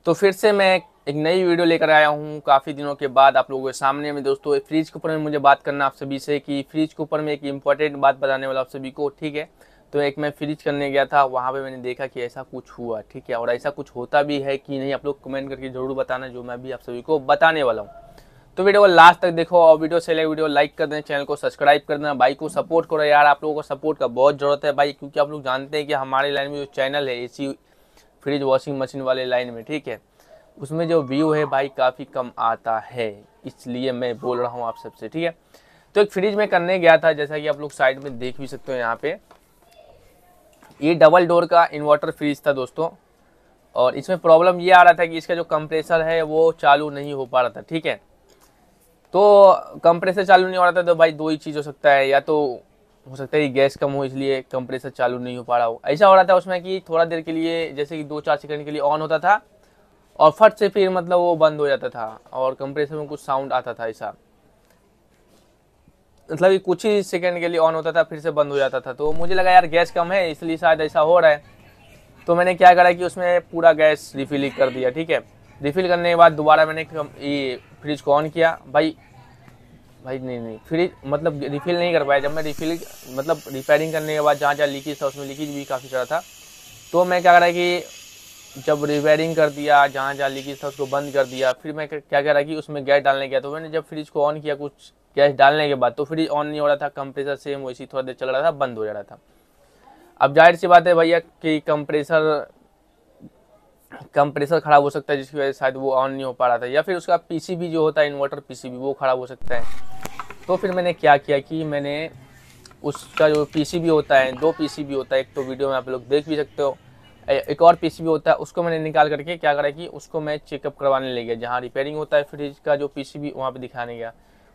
तो फिर से मैं एक नई वीडियो लेकर आया हूँ काफ़ी दिनों के बाद आप लोगों के सामने में। दोस्तों फ्रिज के ऊपर में मुझे बात करना आप सभी से कि फ्रिज के ऊपर में एक इम्पॉर्टेंट बात बताने वाला आप सभी को, ठीक है। तो एक मैं फ्रिज करने गया था, वहाँ पे मैंने देखा कि ऐसा कुछ हुआ, ठीक है। और ऐसा कुछ होता भी है कि नहीं, आप लोग कमेंट करके ज़रूर बताना, जो मैं भी आप सभी को बताने वाला हूँ। तो वीडियो को लास्ट तक देखो और वीडियो से वीडियो लाइक कर दें, चैनल को सब्सक्राइब कर देना, भाई को सपोर्ट करो यार। आप लोगों को सपोर्ट का बहुत ज़रूरत है भाई, क्योंकि आप लोग जानते हैं कि हमारे लाइन में जो चैनल है एसी फ्रिज वॉशिंग मशीन वाले लाइन में, ठीक है, उसमें जो व्यू है भाई काफ़ी कम आता है, इसलिए मैं बोल रहा हूँ आप सबसे, ठीक है। तो एक फ्रिज में करने गया था, जैसा कि आप लोग साइड में देख भी सकते हो यहाँ पे, ये डबल डोर का इन्वर्टर फ्रिज था दोस्तों। और इसमें प्रॉब्लम ये आ रहा था कि इसका जो कंप्रेसर है वो चालू नहीं हो पा रहा था, ठीक है। तो कंप्रेसर चालू नहीं हो रहा था तो भाई दो ही चीज़ हो सकता है, या तो हो सकता है कि गैस कम हो इसलिए कंप्रेसर चालू नहीं हो पा रहा हो। ऐसा हो रहा था उसमें कि थोड़ा देर के लिए, जैसे कि 2-4 सेकंड के लिए ऑन होता था और फट से फिर मतलब वो बंद हो जाता था और कंप्रेसर में कुछ साउंड आता था। ऐसा मतलब कि कुछ ही सेकंड के लिए ऑन होता था फिर से बंद हो जाता था। तो मुझे लगा यार गैस कम है इसलिए शायद ऐसा हो रहा है। तो मैंने क्या करा कि उसमें पूरा गैस रिफिल कर दिया, ठीक है। रिफिल करने के बाद दोबारा मैंने ये फ्रिज को ऑन किया। भाई भाई नहीं फ्रिज मतलब रिफिल नहीं कर पाया। जब मैं रिफिल मतलब रिपेयरिंग करने के बाद जहाँ जहाँ लीकेज था उसमें लीकेज भी काफ़ी सारा था। तो मैं क्या करा कि जब रिपेयरिंग कर दिया, जहाँ जहाँ लीकेज था उसको बंद कर दिया, फिर मैं क्या करा कि उसमें गैस डालने गया। तो मैंने जब फ्रिज को ऑन किया कुछ गैस डालने के बाद, तो फ्रिज ऑन नहीं हो रहा था, कंप्रेसर सेम वैसे थोड़ा देर चल रहा था, बंद हो जा रहा था। अब जाहिर सी बात है भैया कि कंप्रेसर खराब हो सकता है, जिसकी वजह से शायद वो ऑन नहीं हो पा रहा था, या फिर उसका पीसीबी जो होता है इन्वर्टर पीसीबी वो खराब हो सकता है। तो फिर मैंने क्या किया कि मैंने उसका जो पीसीबी होता है, 2 पीसीबी होता है, एक तो वीडियो में आप लोग देख भी सकते हो, एक और पीसीबी होता है, उसको मैंने निकाल करके क्या करा कि उसको मैं चेकअप करवाने ले गया। जहाँ रिपेयरिंग होता है फ्रिज का जो पीसीबी, वहाँ पे दिखाने गया।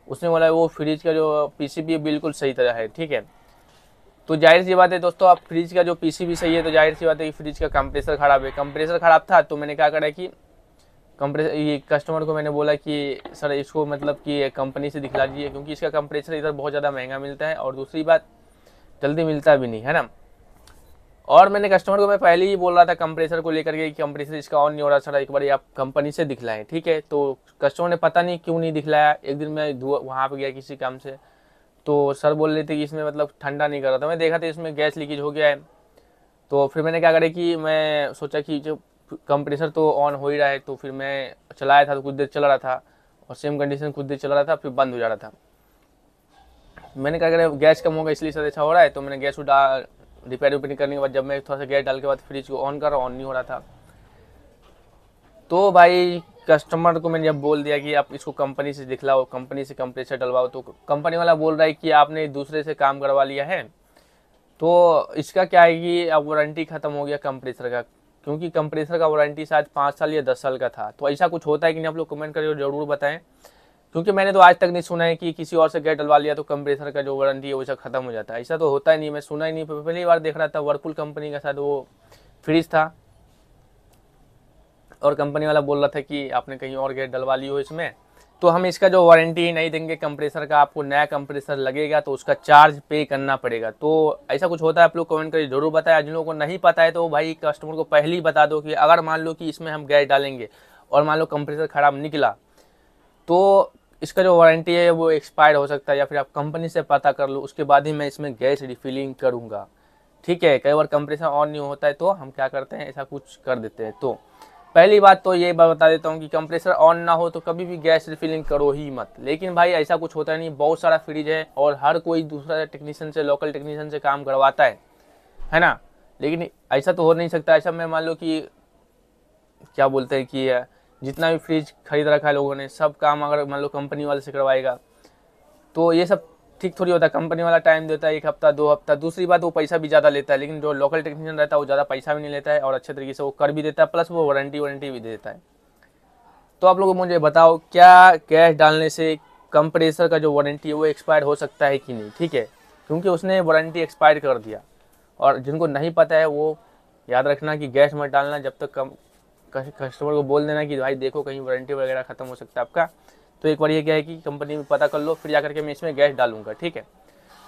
उसने बोला वो फ्रिज का जो पीसीबी बिल्कुल सही तरह है, ठीक है। तो जाहिर सी बात है दोस्तों, आप फ्रिज का जो पीसीबी सही है तो जाहिर सी बात है कि फ्रिज का कंप्रेसर खराब है। कंप्रेसर खराब था तो मैंने क्या करा कि कंप्रेसर, ये कस्टमर को मैंने बोला कि सर इसको मतलब कि कंपनी से दिखला दीजिए, क्योंकि इसका कंप्रेसर इधर बहुत ज़्यादा महंगा मिलता है और दूसरी बात जल्दी मिलता भी नहीं है ना। और मैंने कस्टमर को मैं पहले ही बोल रहा था कंप्रेसर को लेकर के कि कंप्रेसर इसका ऑन नहीं हो रहा सर, एक बार आप कंपनी से दिखलाएं, ठीक है। तो कस्टमर ने पता नहीं क्यों नहीं दिखलाया। एक दिन मैं वहाँ पे गया किसी काम से, तो सर बोल रहे थे कि इसमें मतलब ठंडा नहीं कर रहा था। मैं देखा था इसमें गैस लीकेज हो गया है। तो फिर मैंने क्या करा कि मैं सोचा कि जो कंप्रेसर तो ऑन हो ही रहा है, तो फिर मैं चलाया था तो कुछ देर चल रहा था और सेम कंडीशन कुछ देर चल रहा था, फिर बंद हो जा रहा था। मैंने क्या करा गैस कम होगा इसलिए सर ऐसा हो रहा है। तो मैंने गैस रिपेयरिंग करने के बाद जब मैं थोड़ा सा गैस डाल के बाद फ्रिज को ऑन कर रहा, ऑन नहीं हो रहा था। तो भाई कस्टमर को मैंने जब बोल दिया कि आप इसको कंपनी से दिखलाओ, कंपनी से कंप्रेसर डलवाओ, तो कंपनी वाला बोल रहा है कि आपने दूसरे से काम करवा लिया है। तो इसका क्या है कि अब वारंटी ख़त्म हो गया कंप्रेसर का, क्योंकि कंप्रेसर का वारंटी शायद 5 साल या 10 साल का था। तो ऐसा कुछ होता है कि नहीं, आप लोग कमेंट करके ज़रूर बताएं, क्योंकि मैंने तो आज तक नहीं सुना है कि किसी और से गैस डलवा लिया तो कंप्रेसर का जो वारंटी है वो सब खत्म हो जाता है। ऐसा तो होता ही नहीं, मैं सुना ही नहीं, पहली बार देख रहा था। वर्लपूल कंपनी का शायद वो फ्रिज था और कंपनी वाला बोल रहा था कि आपने कहीं और गैस डलवा ली हो इसमें, तो हम इसका जो वारंटी नहीं देंगे कंप्रेसर का, आपको नया कंप्रेसर लगेगा तो उसका चार्ज पे करना पड़ेगा। तो ऐसा कुछ होता है, आप लोग कमेंट करके जरूर बताएं। जिन लोगों को नहीं पता है तो भाई कस्टमर को पहले ही बता दो कि अगर मान लो कि इसमें हम गैस डालेंगे और मान लो कंप्रेसर खराब निकला तो इसका जो वारंटी है वो एक्सपायर हो सकता है, या फिर आप कंपनी से पता कर लो, उसके बाद ही मैं इसमें गैस रिफिलिंग करूँगा, ठीक है। कई बार कंप्रेसर ऑन नहीं होता है तो हम क्या करते हैं, ऐसा कुछ कर देते हैं। तो पहली बात तो ये बता देता हूँ कि कंप्रेसर ऑन ना हो तो कभी भी गैस रिफिलिंग करो ही मत। लेकिन भाई ऐसा कुछ होता नहीं, बहुत सारा फ्रिज है और हर कोई दूसरा टेक्नीशियन से, लोकल टेक्नीशियन से काम करवाता है ना। लेकिन ऐसा तो हो नहीं सकता। ऐसा मैं मान लो कि क्या बोलते हैं कि जितना भी फ्रिज खरीद रखा है लोगों ने, सब काम अगर मान लो कंपनी वाले से करवाएगा तो ये सब ठीक थोड़ी होता है। कंपनी वाला टाइम देता है 1 हफ्ता 2 हफ्ता। दूसरी बात वो पैसा भी ज़्यादा लेता है, लेकिन जो लोकल टेक्नीशियन रहता है वो ज़्यादा पैसा भी नहीं लेता है और अच्छे तरीके से वो कर भी देता है, प्लस वो वारंटी भी देता है। तो आप लोग मुझे बताओ, क्या गैस डालने से कंप्रेसर का जो वारंटी है वो एक्सपायर हो सकता है कि नहीं, ठीक है। क्योंकि उसने वारंटी एक्सपायर कर दिया। और जिनको नहीं पता है वो याद रखना कि गैस मत डालना जब तक कस्टमर को बोल देना कि भाई देखो कहीं वारंटी वगैरह ख़त्म हो सकता है आपका। तो एक बार ये क्या है कि कंपनी में पता कर लो, फिर जाकर के मैं इसमें गैस डालूंगा, ठीक है।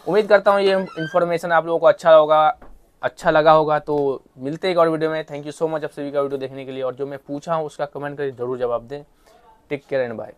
उम्मीद करता हूँ ये इन्फॉर्मेशन आप लोगों को अच्छा होगा। अच्छा लगा होगा। तो मिलते हैं एक और वीडियो में। थैंक यू सो मच आप सभी का वीडियो देखने के लिए, और जो मैं पूछा हूँ उसका कमेंट करके ज़रूर जवाब दें। Take care and bye.